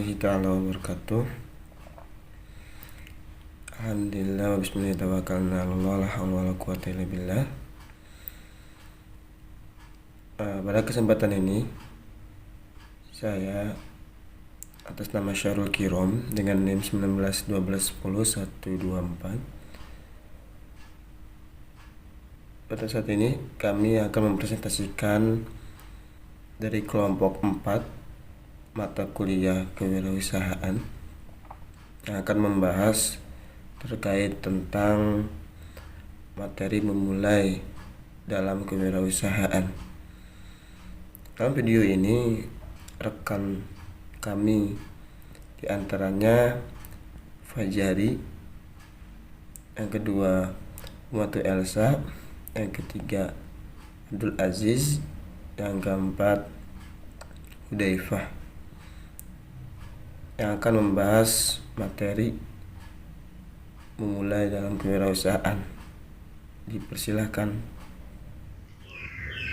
warahmatullahi taala wabarakatuh. Alhamdulillah wa bismillah tawakkalna 'alallah la haula wala quwwata illa billah. Pada kesempatan ini saya atas nama Syarul Kirom dengan NIM 1912101124. Pada saat ini kami akan mempresentasikan dari kelompok 4 mata kuliah kewirausahaan yang akan membahas terkait tentang materi memulai dalam kewirausahaan. Dalam video ini rekan kami diantaranya Fajari, yang kedua Muatu Elsa, yang ketiga Abdul Aziz, yang keempat Hudaifah, yang akan membahas materi memulai dalam kewirausahaan. Dipersilahkan.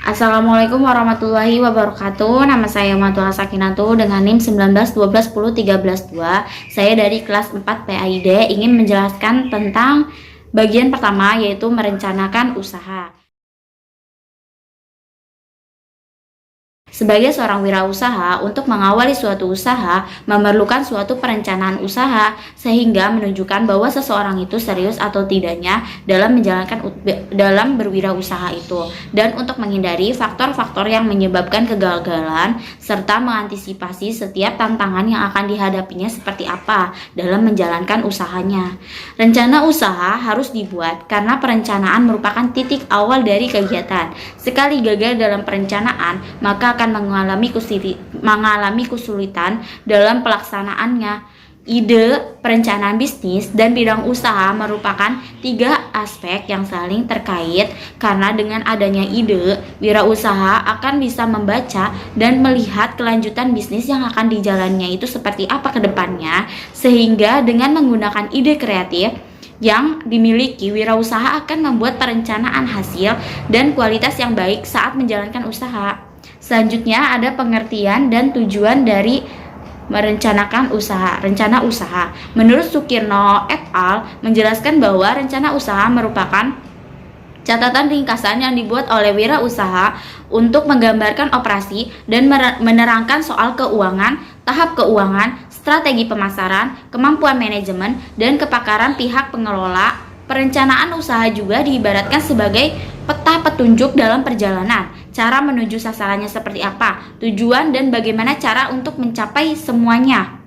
Assalamualaikum warahmatullahi wabarakatuh. Nama saya Matul Sakinatu dengan NIM 1912101312. Saya dari kelas 4 PAID ingin menjelaskan tentang bagian pertama, yaitu merencanakan usaha. Sebagai seorang wirausaha, untuk mengawali suatu usaha memerlukan suatu perencanaan usaha sehingga menunjukkan bahwa seseorang itu serius atau tidaknya dalam berwirausaha itu, dan untuk menghindari faktor-faktor yang menyebabkan kegagalan serta mengantisipasi setiap tantangan yang akan dihadapinya seperti apa dalam menjalankan usahanya. Rencana usaha harus dibuat karena perencanaan merupakan titik awal dari kegiatan. Sekali gagal dalam perencanaan, maka akan mengalami kesulitan dalam pelaksanaannya. Ide, perencanaan bisnis, dan bidang usaha merupakan 3 aspek yang saling terkait, karena dengan adanya ide, wirausaha akan bisa membaca dan melihat kelanjutan bisnis yang akan dijalannya itu seperti apa ke depannya, sehingga dengan menggunakan ide kreatif yang dimiliki, wirausaha akan membuat perencanaan hasil dan kualitas yang baik saat menjalankan usaha. Selanjutnya ada pengertian dan tujuan dari merencanakan usaha. Rencana usaha menurut Sukirno et al. Menjelaskan bahwa rencana usaha merupakan catatan ringkasan yang dibuat oleh wirausaha untuk menggambarkan operasi dan menerangkan soal keuangan, tahap keuangan, strategi pemasaran, kemampuan manajemen, dan kepakaran pihak pengelola. Perencanaan usaha juga diibaratkan sebagai peta petunjuk dalam perjalanan, cara menuju sasarannya seperti apa, tujuan, dan bagaimana cara untuk mencapai semuanya.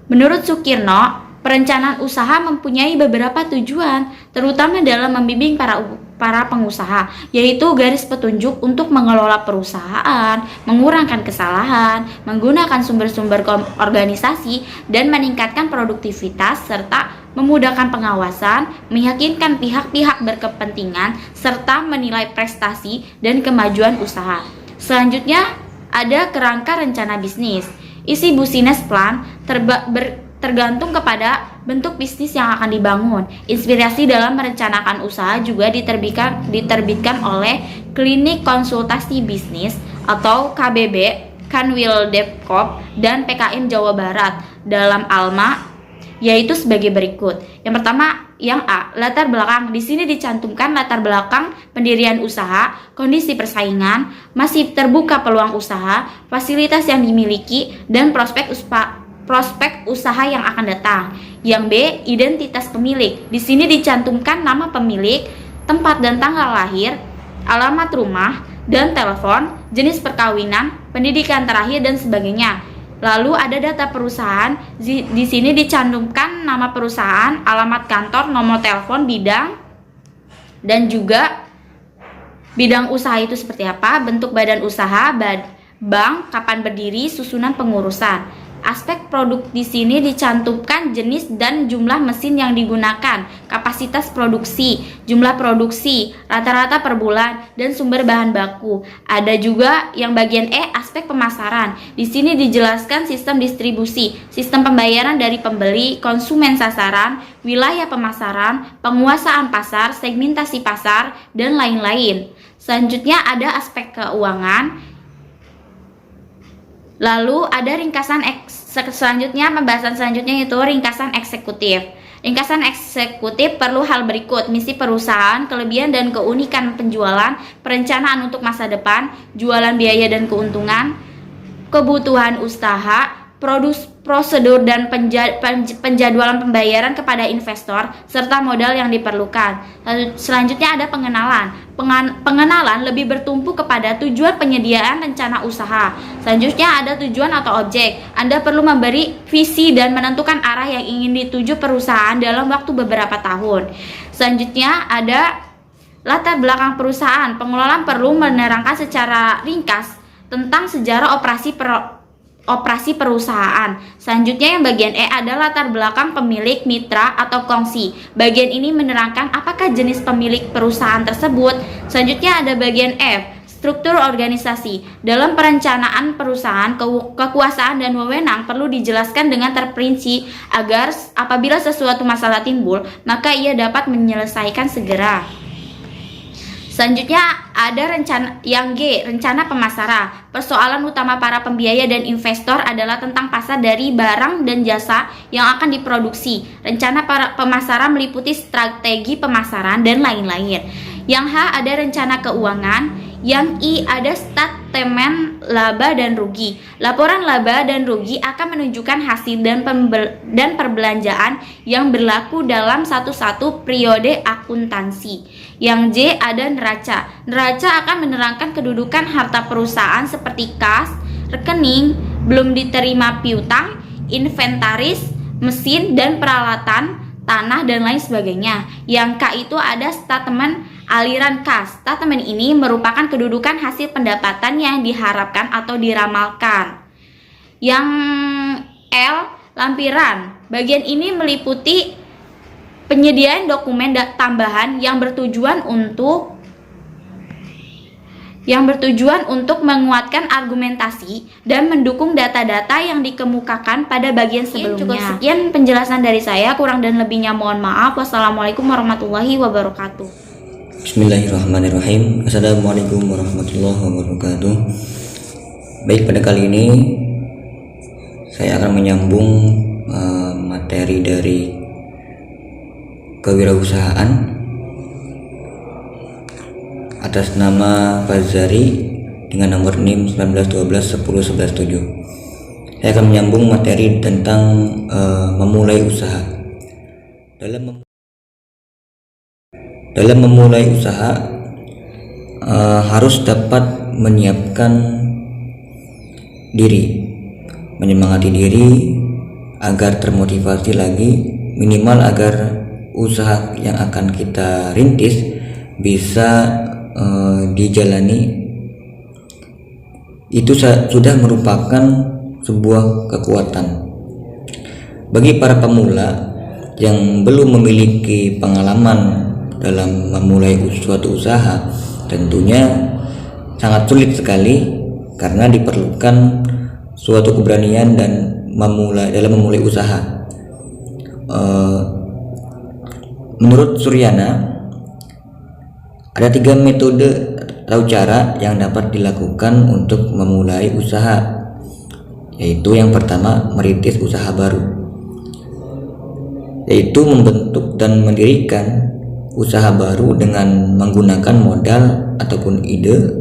Menurut Sukirno, perencanaan usaha mempunyai beberapa tujuan, terutama dalam membimbing para pengusaha, yaitu garis petunjuk untuk mengelola perusahaan, mengurangkan kesalahan, menggunakan sumber-sumber organisasi, dan meningkatkan produktivitas, serta memudahkan pengawasan, meyakinkan pihak-pihak berkepentingan, serta menilai prestasi dan kemajuan usaha. Selanjutnya ada kerangka rencana bisnis. Isi business plan tergantung kepada bentuk bisnis yang akan dibangun. Inspirasi dalam merencanakan usaha juga diterbitkan oleh Klinik Konsultasi Bisnis atau KBB, Kanwil Depkop, dan PKM Jawa Barat dalam ALMA, yaitu sebagai berikut. Yang pertama, yang A, latar belakang. Di sini dicantumkan latar belakang pendirian usaha, kondisi persaingan, masih terbuka peluang usaha, fasilitas yang dimiliki, dan prospek usaha yang akan datang. Yang B, identitas pemilik. Di sini dicantumkan nama pemilik, tempat dan tanggal lahir, alamat rumah, dan telepon, jenis perkawinan, pendidikan terakhir, dan sebagainya. Lalu ada data perusahaan. Di sini dicantumkan nama perusahaan, alamat kantor, nomor telepon, bidang, dan juga bidang usaha itu seperti apa, bentuk badan usaha, bank, kapan berdiri, susunan pengurusan. Aspek produk di sini dicantumkan jenis dan jumlah mesin yang digunakan, kapasitas produksi, jumlah produksi, rata-rata per bulan, dan sumber bahan baku. Ada juga yang bagian E, aspek pemasaran. Di sini dijelaskan sistem distribusi, sistem pembayaran dari pembeli, konsumen sasaran, wilayah pemasaran, penguasaan pasar, segmentasi pasar, dan lain-lain. Selanjutnya ada aspek keuangan. Lalu ada selanjutnya, pembahasan selanjutnya itu ringkasan eksekutif. Ringkasan eksekutif perlu hal berikut: misi perusahaan, kelebihan dan keunikan penjualan, perencanaan untuk masa depan, jualan biaya dan keuntungan, kebutuhan usaha, prosedur dan penjadwalan pembayaran kepada investor, serta modal yang diperlukan. Selanjutnya ada pengenalan. Pengenalan lebih bertumpu kepada tujuan penyediaan rencana usaha. Selanjutnya ada tujuan atau objek. Anda perlu memberi visi dan menentukan arah yang ingin dituju perusahaan dalam waktu beberapa tahun. Selanjutnya ada latar belakang perusahaan. Pengelola perlu menerangkan secara ringkas tentang sejarah operasi perusahaan. Selanjutnya yang bagian E adalah latar belakang pemilik, mitra, atau kongsi. Bagian ini menerangkan apakah jenis pemilik perusahaan tersebut. Selanjutnya ada bagian F, struktur organisasi. Dalam perencanaan perusahaan, kekuasaan dan wewenang perlu dijelaskan dengan terperinci agar apabila sesuatu masalah timbul, maka ia dapat menyelesaikan segera. Selanjutnya ada rencana pemasaran. Persoalan utama para pembiaya dan investor adalah tentang pasar dari barang dan jasa yang akan diproduksi. Rencana pemasaran meliputi strategi pemasaran dan lain-lain. Yang H ada rencana keuangan. Yang I ada statemen laba dan rugi. Laporan laba dan rugi akan menunjukkan hasil dan perbelanjaan yang berlaku dalam satu periode akuntansi. Yang J ada neraca. Neraca akan menerangkan kedudukan harta perusahaan seperti kas, rekening, belum diterima piutang, inventaris, mesin dan peralatan, tanah dan lain sebagainya. Yang K itu ada statemen aliran kas. Statemen ini merupakan kedudukan hasil pendapatan yang diharapkan atau diramalkan. Yang L lampiran. Bagian ini meliputi penyediaan dokumen tambahan yang bertujuan untuk menguatkan argumentasi dan mendukung data-data yang dikemukakan pada bagian sebelumnya. Cukup sekian penjelasan dari saya, kurang dan lebihnya mohon maaf. Wassalamualaikum warahmatullahi wabarakatuh. Bismillahirrahmanirrahim. Assalamualaikum warahmatullahi wabarakatuh. Baik, pada kali ini saya akan menyambung materi dari kewirausahaan atas nama Fazari dengan nomor NIM 1912 10 11 7. Saya akan menyambung materi tentang memulai usaha. Dalam memulai usaha harus dapat menyiapkan diri, menyemangati diri agar termotivasi lagi, minimal agar usaha yang akan kita rintis bisa dijalani. Itu sudah merupakan sebuah kekuatan bagi para pemula yang belum memiliki pengalaman dalam memulai suatu usaha. Tentunya sangat sulit sekali karena diperlukan suatu keberanian dan dalam memulai usaha. Menurut Suryana, ada 3 metode atau cara yang dapat dilakukan untuk memulai usaha, yaitu yang pertama, merintis usaha baru, yaitu membentuk dan mendirikan usaha baru dengan menggunakan modal ataupun ide,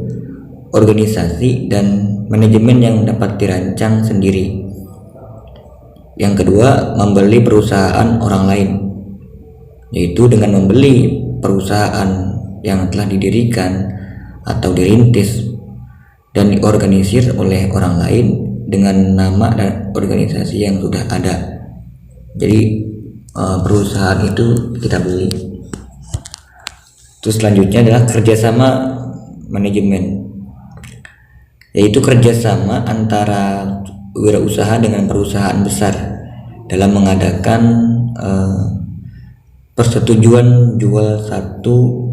organisasi, dan manajemen yang dapat dirancang sendiri. Yang kedua, membeli perusahaan orang lain, yaitu dengan membeli perusahaan yang telah didirikan atau dirintis dan diorganisir oleh orang lain dengan nama dan organisasi yang sudah ada. Jadi perusahaan itu kita beli. Terus selanjutnya adalah kerjasama manajemen, yaitu kerjasama antara wirausaha dengan perusahaan besar dalam mengadakan persetujuan jual satu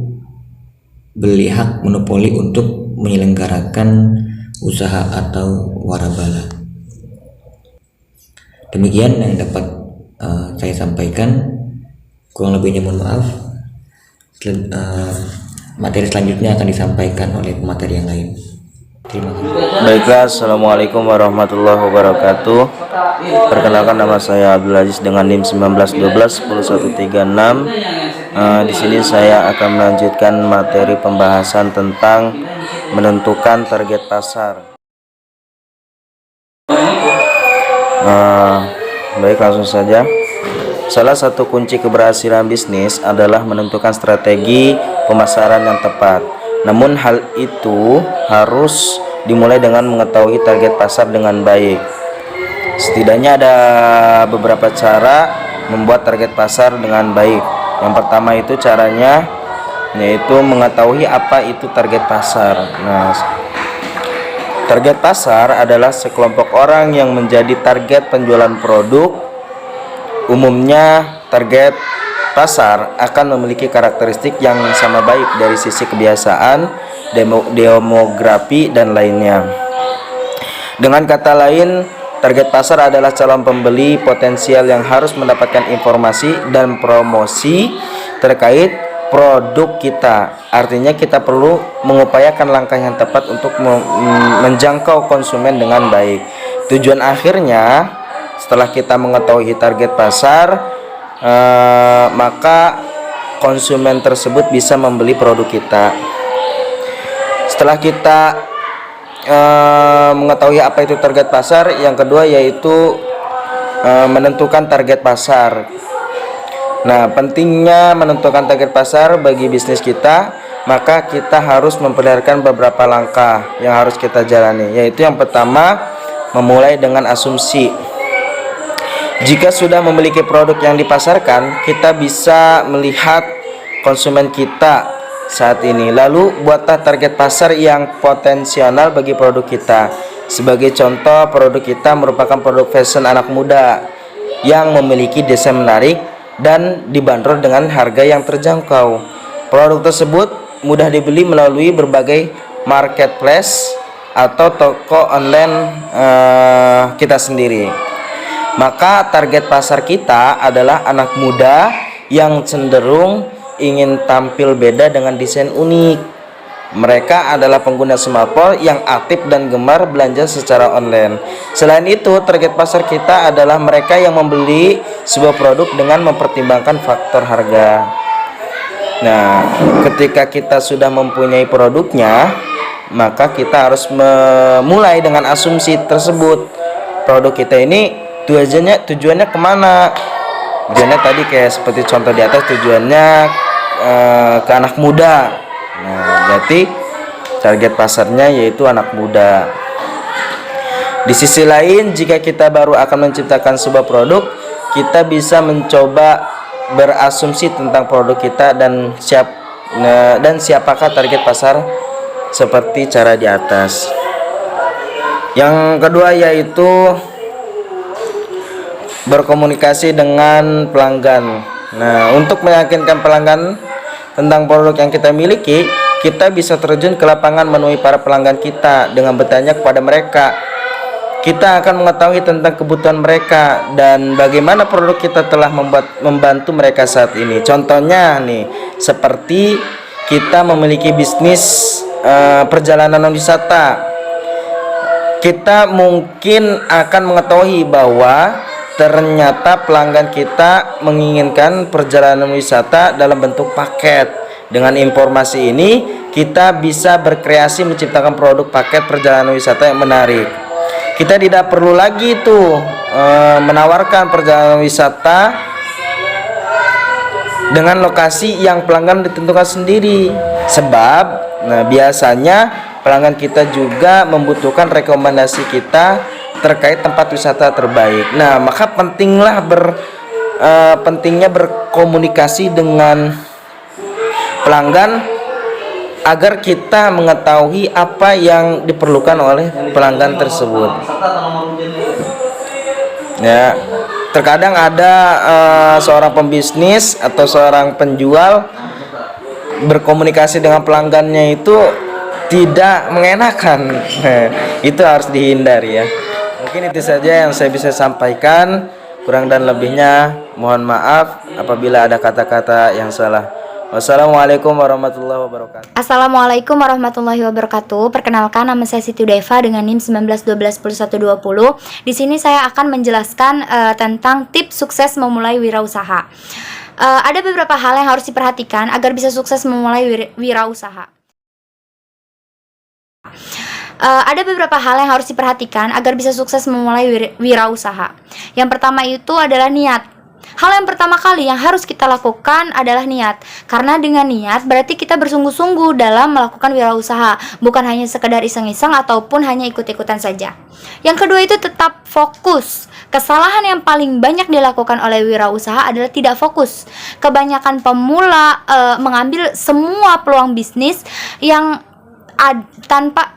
beli hak monopoli untuk menyelenggarakan usaha atau warabala. Demikian yang dapat saya sampaikan, kurang lebihnya mohon maaf. Materi selanjutnya akan disampaikan oleh pemateri yang lain. Terima kasih. Baiklah, assalamualaikum warahmatullahi wabarakatuh. Perkenalkan, nama saya Abdul Aziz dengan NIM 1912 10136. Di sini saya akan melanjutkan materi pembahasan tentang menentukan target pasar. Baik, langsung saja. Salah satu kunci keberhasilan bisnis adalah menentukan strategi pemasaran yang tepat. Namun hal itu harus dimulai dengan mengetahui target pasar dengan baik. Setidaknya ada beberapa cara membuat target pasar dengan baik. Yang pertama itu caranya yaitu mengetahui apa itu target pasar. Nah, target pasar adalah sekelompok orang yang menjadi target penjualan produk. Umumnya target pasar akan memiliki karakteristik yang sama baik dari sisi kebiasaan, demografi, dan lainnya. Dengan kata lain, target pasar adalah calon pembeli potensial yang harus mendapatkan informasi dan promosi terkait produk kita. Artinya kita perlu mengupayakan langkah yang tepat untuk menjangkau konsumen dengan baik. Tujuan akhirnya, setelah kita mengetahui target pasar, maka konsumen tersebut bisa membeli produk kita. Setelah kita mengetahui apa itu target pasar, yang kedua yaitu menentukan target pasar. Nah, pentingnya menentukan target pasar bagi bisnis kita, maka kita harus memperhatikan beberapa langkah yang harus kita jalani, yaitu yang pertama, memulai dengan asumsi. Jika sudah memiliki produk yang dipasarkan, kita bisa melihat konsumen kita saat ini. Lalu buatlah target pasar yang potensial bagi produk kita. Sebagai contoh, produk kita merupakan produk fashion anak muda yang memiliki desain menarik dan dibanderol dengan harga yang terjangkau. Produk tersebut mudah dibeli melalui berbagai marketplace atau toko online kita sendiri. Maka target pasar kita adalah anak muda yang cenderung ingin tampil beda dengan desain unik. Mereka adalah pengguna smartphone yang aktif dan gemar belanja secara online. Selain itu, target pasar kita adalah mereka yang membeli sebuah produk dengan mempertimbangkan faktor harga. Nah, ketika kita sudah mempunyai produknya, maka kita harus memulai dengan asumsi tersebut. Produk kita ini tujuannya kemana? Tujuannya tadi kayak seperti contoh di atas, tujuannya ke anak muda. Nah, berarti target pasarnya yaitu anak muda. Di sisi lain, jika kita baru akan menciptakan sebuah produk, kita bisa mencoba berasumsi tentang produk kita dan siapakah target pasar seperti cara di atas. Yang kedua yaitu berkomunikasi dengan pelanggan. Nah, untuk meyakinkan pelanggan tentang produk yang kita miliki, kita bisa terjun ke lapangan menemui para pelanggan kita dengan bertanya kepada mereka. Kita akan mengetahui tentang kebutuhan mereka dan bagaimana produk kita telah membantu mereka saat ini. Contohnya nih, seperti kita memiliki bisnis perjalanan wisata. Kita mungkin akan mengetahui bahwa ternyata pelanggan kita menginginkan perjalanan wisata dalam bentuk paket. Dengan informasi ini, kita bisa berkreasi menciptakan produk paket perjalanan wisata yang menarik. Kita tidak perlu lagi menawarkan perjalanan wisata dengan lokasi yang pelanggan ditentukan sendiri. Sebab, biasanya pelanggan kita juga membutuhkan rekomendasi kita terkait tempat wisata terbaik. Nah, maka pentingnya berkomunikasi dengan pelanggan agar kita mengetahui apa yang diperlukan oleh pelanggan tersebut. Ya, terkadang ada seorang pembisnis atau seorang penjual berkomunikasi dengan pelanggannya itu tidak mengenakan. Itu harus dihindari ya. Mungkin itu saja yang saya bisa sampaikan. Kurang dan lebihnya mohon maaf apabila ada kata-kata yang salah. Wassalamualaikum warahmatullahi wabarakatuh. Assalamualaikum warahmatullahi wabarakatuh. Perkenalkan, nama saya Siti Udaifa dengan NIM 19121120. Di sini saya akan menjelaskan tentang tips sukses memulai wirausaha. Ada beberapa hal yang harus diperhatikan agar bisa sukses memulai wirausaha. Ada beberapa hal yang harus diperhatikan agar bisa sukses memulai wirausaha. Yang pertama itu adalah niat. Hal yang pertama kali yang harus kita lakukan adalah niat. Karena dengan niat berarti kita bersungguh-sungguh dalam melakukan wirausaha, bukan hanya sekedar iseng-iseng ataupun hanya ikut-ikutan saja. Yang kedua itu tetap fokus. Kesalahan yang paling banyak dilakukan oleh wirausaha adalah tidak fokus. Kebanyakan pemula mengambil semua peluang bisnis yang tanpa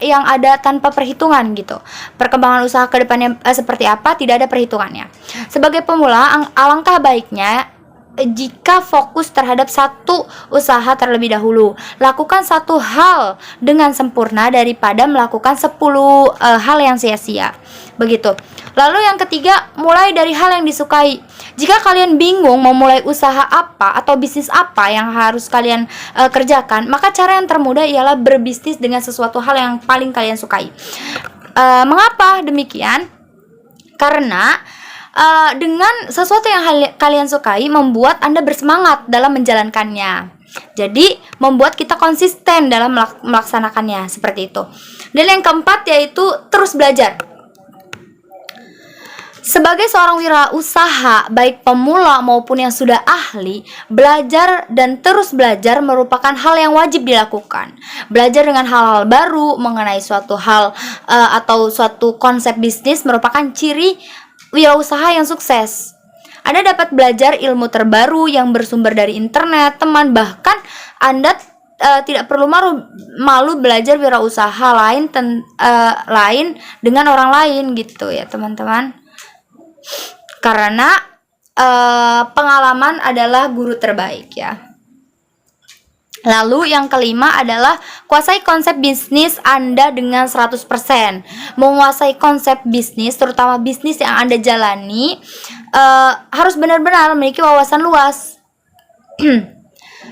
perhitungan gitu. Perkembangan usaha ke depannya seperti apa tidak ada perhitungannya. Sebagai pemula, alangkah baiknya jika fokus terhadap satu usaha terlebih dahulu. Lakukan satu hal dengan sempurna daripada melakukan 10 hal yang sia-sia. Begitu. Lalu yang ketiga, mulai dari hal yang disukai. Jika kalian bingung mau mulai usaha apa atau bisnis apa yang harus kalian kerjakan, maka cara yang termudah ialah berbisnis dengan sesuatu hal yang paling kalian sukai. Mengapa demikian? Karena dengan sesuatu yang kalian sukai membuat Anda bersemangat dalam menjalankannya. Jadi membuat kita konsisten dalam melaksanakannya, seperti itu. Dan yang keempat yaitu terus belajar. Sebagai seorang wirausaha, baik pemula maupun yang sudah ahli, belajar dan terus belajar merupakan hal yang wajib dilakukan. Belajar dengan hal-hal baru mengenai suatu hal atau suatu konsep bisnis merupakan ciri wirausaha yang sukses. Anda dapat belajar ilmu terbaru yang bersumber dari internet, teman, bahkan Anda tidak perlu malu belajar wirausaha lain dengan orang lain gitu ya teman-teman. Karena pengalaman adalah guru terbaik ya. Lalu yang kelima adalah kuasai konsep bisnis Anda dengan 100%. Menguasai konsep bisnis, terutama bisnis yang Anda jalani, harus benar-benar memiliki wawasan luas.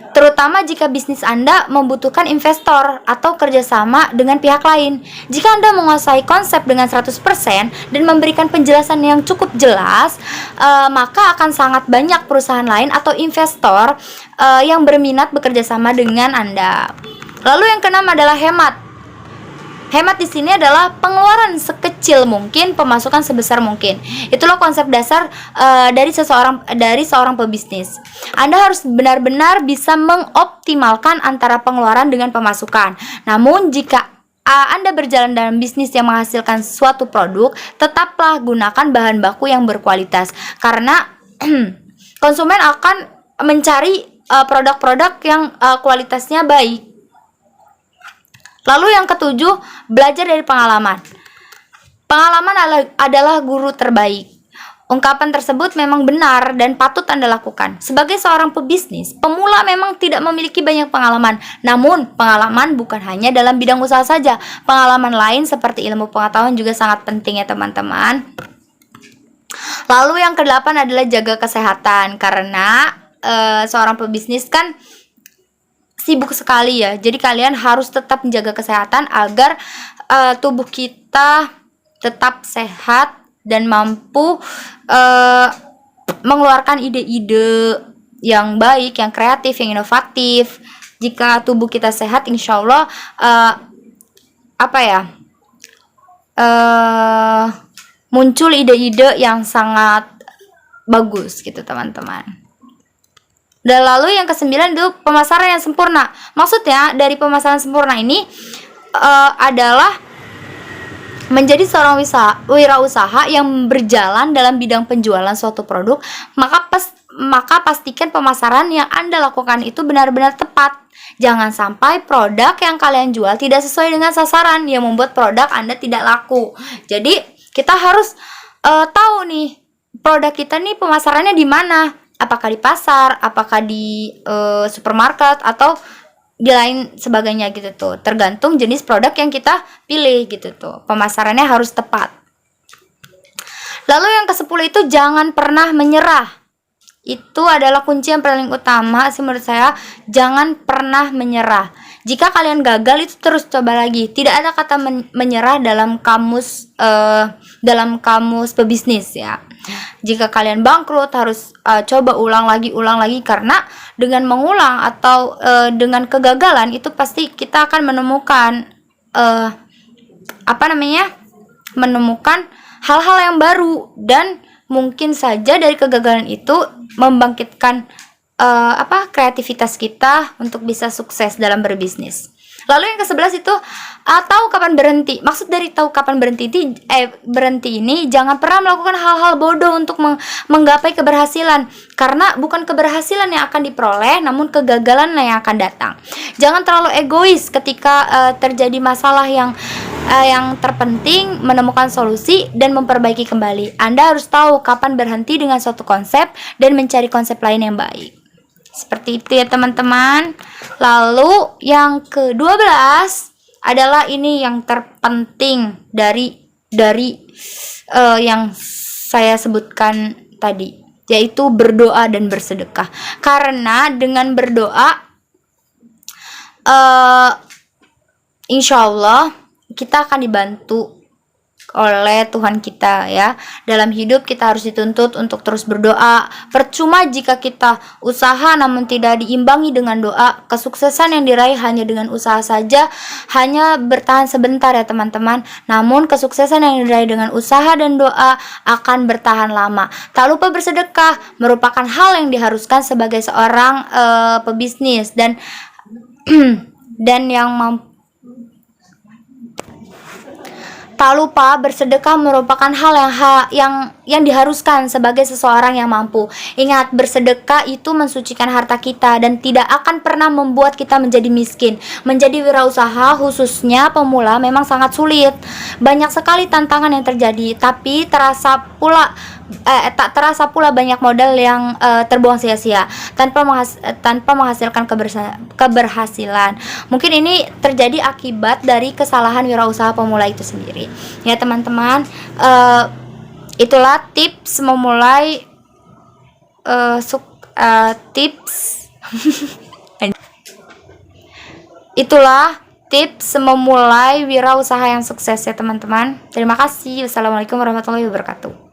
Terutama jika bisnis Anda membutuhkan investor atau kerjasama dengan pihak lain. Jika Anda menguasai konsep dengan 100% dan memberikan penjelasan yang cukup jelas, maka akan sangat banyak perusahaan lain atau investor yang berminat bekerjasama dengan Anda. Lalu yang keenam adalah hemat. Hemat di sini adalah pengeluaran sekecil mungkin, pemasukan sebesar mungkin. Itulah konsep dasar dari seorang pebisnis. Anda harus benar-benar bisa mengoptimalkan antara pengeluaran dengan pemasukan. Namun jika Anda berjalan dalam bisnis yang menghasilkan suatu produk, tetaplah gunakan bahan baku yang berkualitas. Karena konsumen akan mencari produk-produk yang kualitasnya baik. Lalu yang ketujuh, belajar dari pengalaman. Pengalaman adalah guru terbaik. Ungkapan tersebut memang benar dan patut Anda lakukan. Sebagai seorang pebisnis, pemula memang tidak memiliki banyak pengalaman. Namun, pengalaman bukan hanya dalam bidang usaha saja. Pengalaman lain seperti ilmu pengetahuan juga sangat penting ya teman-teman. Lalu yang kedelapan adalah jaga kesehatan. Karena seorang pebisnis kan sibuk sekali ya. Jadi kalian harus tetap menjaga kesehatan agar tubuh kita tetap sehat dan mampu mengeluarkan ide-ide yang baik, yang kreatif, yang inovatif. Jika tubuh kita sehat, insya Allah muncul ide-ide yang sangat bagus gitu teman-teman. Dan lalu yang kesembilan itu pemasaran yang sempurna. Maksudnya dari pemasaran sempurna ini adalah menjadi seorang wirausaha yang berjalan dalam bidang penjualan suatu produk, maka pastikan pemasaran yang Anda lakukan itu benar-benar tepat. Jangan sampai produk yang kalian jual tidak sesuai dengan sasaran yang membuat produk Anda tidak laku. Jadi kita harus tahu nih produk kita nih pemasarannya di mana. Apakah di pasar, apakah di supermarket, atau di lain sebagainya gitu tuh. Tergantung jenis produk yang kita pilih gitu tuh. Pemasarannya harus tepat. Lalu yang ke-10 itu jangan pernah menyerah. itu adalah kunci yang paling utama sih menurut saya. Jangan pernah menyerah. Jika kalian gagal itu terus coba lagi. Tidak ada kata menyerah dalam kamus pebisnis ya. Jika kalian bangkrut harus coba ulang lagi karena dengan mengulang atau dengan kegagalan itu pasti kita akan menemukan menemukan hal-hal yang baru, dan mungkin saja dari kegagalan itu membangkitkan kreativitas kita untuk bisa sukses dalam berbisnis. Lalu yang ke-11 itu tahu kapan berhenti. Maksud dari tahu kapan berhenti ini jangan pernah melakukan hal-hal bodoh untuk menggapai keberhasilan, karena bukan keberhasilan yang akan diperoleh namun kegagalan yang akan datang. Jangan terlalu egois ketika terjadi masalah yang terpenting menemukan solusi dan memperbaiki kembali. Anda harus tahu kapan berhenti dengan suatu konsep dan mencari konsep lain yang baik. Seperti itu ya teman-teman. Lalu yang ke-12 adalah ini yang terpenting dari yang saya sebutkan tadi, yaitu berdoa dan bersedekah. Karena dengan berdoa insya Allah kita akan dibantu oleh Tuhan kita ya. Dalam hidup kita harus dituntut untuk terus berdoa. Percuma jika kita usaha namun tidak diimbangi dengan doa. Kesuksesan yang diraih hanya dengan usaha saja hanya bertahan sebentar ya teman-teman. Namun kesuksesan yang diraih dengan usaha dan doa akan bertahan lama. Tak lupa bersedekah merupakan hal yang diharuskan sebagai seorang pebisnis dan yang mampu. Tak lupa bersedekah merupakan hal yang diharuskan sebagai seseorang yang mampu. Ingat, bersedekah itu mensucikan harta kita dan tidak akan pernah membuat kita menjadi miskin. Menjadi wirausaha khususnya pemula memang sangat sulit. Banyak sekali tantangan yang terjadi, tapi tak terasa pula banyak modal yang terbuang sia-sia tanpa menghasilkan keberhasilan. Mungkin ini terjadi akibat dari kesalahan wirausaha pemula itu sendiri. Ya teman-teman, itulah tips memulai itulah tips memulai wirausaha yang sukses ya teman-teman. Terima kasih. Wassalamualaikum warahmatullahi wabarakatuh.